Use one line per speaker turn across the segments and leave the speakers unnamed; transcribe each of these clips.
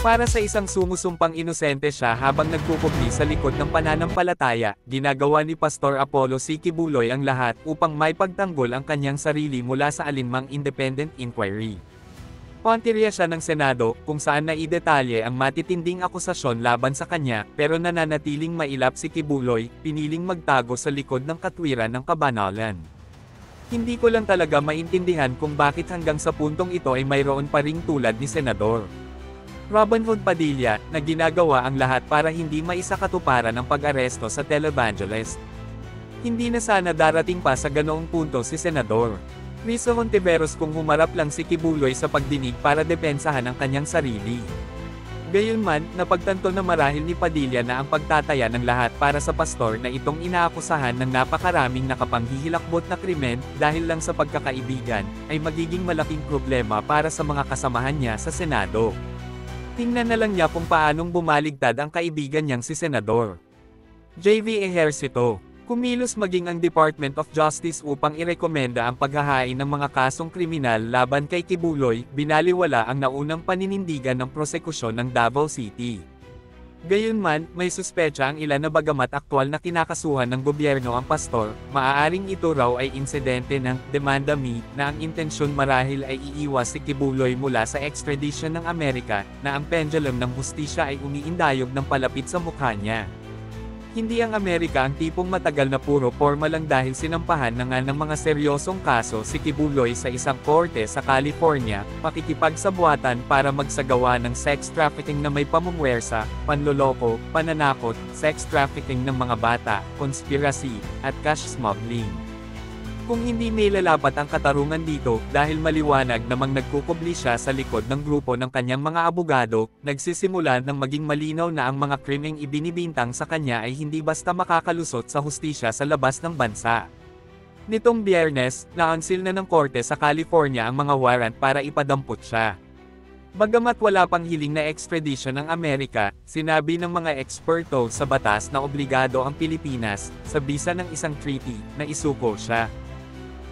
Para sa isang sumusumpang inosente siya habang nagkukubli sa likod ng pananampalataya, ginagawa ni Pastor Apollo C. Kibuloy ang lahat upang maipagtanggol ang kanyang sarili mula sa alinmang independent inquiry. Puntirya siya ng Senado, kung saan naidetalye ang matitinding akusasyon laban sa kanya, pero nananatiling mailap si Kibuloy, piniling magtago sa likod ng katwiran ng kabanalan. Hindi ko lang talaga maintindihan kung bakit hanggang sa puntong ito ay mayroon pa ring tulad ni Senador Robin Hood Padilla, na ginagawa ang lahat para hindi maisakatuparan ang pag-aresto sa televangelist. Hindi na sana darating pa sa ganoong punto si Senador Rizzo Hontiveros kung humarap lang si Kibuloy sa pagdinig para depensahan ang kanyang sarili. Gayunman, napagtanto na marahil ni Padilla na ang pagtataya ng lahat para sa pastor na itong inaakusahan ng napakaraming nakapanghihilakbot na krimen dahil lang sa pagkakaibigan, ay magiging malaking problema para sa mga kasamahan niya sa Senado. Tingnan na lang niya kung paanong bumaligtad ang kaibigan niyang si Senador J.V. Ejercito. Kumilos maging ang Department of Justice upang irekomenda ang paghahain ng mga kasong kriminal laban kay Kibuloy, binaliwala ang naunang paninindigan ng prosekusyon ng Davao City. Gayunman, may suspecha ang ilan na bagamat aktwal na kinakasuhan ng gobyerno ang pastor, maaaring ito raw ay insidente ng demanda mi na ang intensyon marahil ay iiwas si Kibuloy mula sa extradition ng Amerika, na ang pendulum ng hustisya ay umiindayog ng palapit sa mukha niya. Hindi ang Amerika ang tipong matagal na puro porma lang dahil sinampahan na nga ng mga seryosong kaso si Kibuloy sa isang korte sa California, pakikipagsabwatan para magsagawa ng sex trafficking na may pamumuwersa, panloloko, pananakot, sex trafficking ng mga bata, conspiracy, at cash smuggling. Kung hindi nilalapat ang katarungan dito, dahil maliwanag namang nagkukubli siya sa likod ng grupo ng kanyang mga abogado, nagsisimula ng maging malinaw na ang mga krimeng ibinibintang sa kanya ay hindi basta makakalusot sa hustisya sa labas ng bansa. Nitong Biyernes, naansil na ng korte sa California ang mga warrant para ipadampot siya. Bagamat wala pang hiling na extradition ng Amerika, sinabi ng mga eksperto sa batas na obligado ang Pilipinas, sa bisa ng isang treaty, na isuko siya.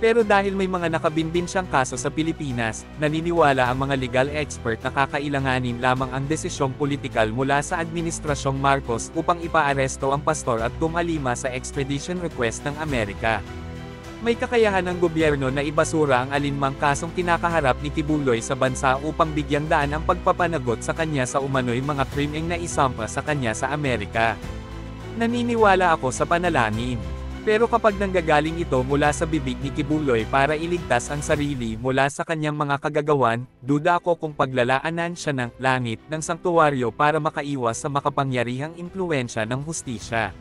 Pero dahil may mga nakabinbin siyang kaso sa Pilipinas, naniniwala ang mga legal expert na kakailanganin lamang ang desisyong politikal mula sa Administrasyong Marcos upang ipaaresto ang pastor at tumalima sa extradition request ng Amerika. May kakayahan ng gobyerno na ibasura ang alinmang kasong kinakaharap ni Kibuloy sa bansa upang bigyang daan ang pagpapanagot sa kanya sa umano'y mga krimeng na isampa sa kanya sa Amerika. Naniniwala ako sa panalangin. Pero kapag nanggagaling ito mula sa bibig ni Kibuloy para iligtas ang sarili mula sa kanyang mga kagagawan, duda ako kung paglalaanan siya ng langit ng sanktuwaryo para makaiwas sa makapangyarihang impluwensya ng hustisya.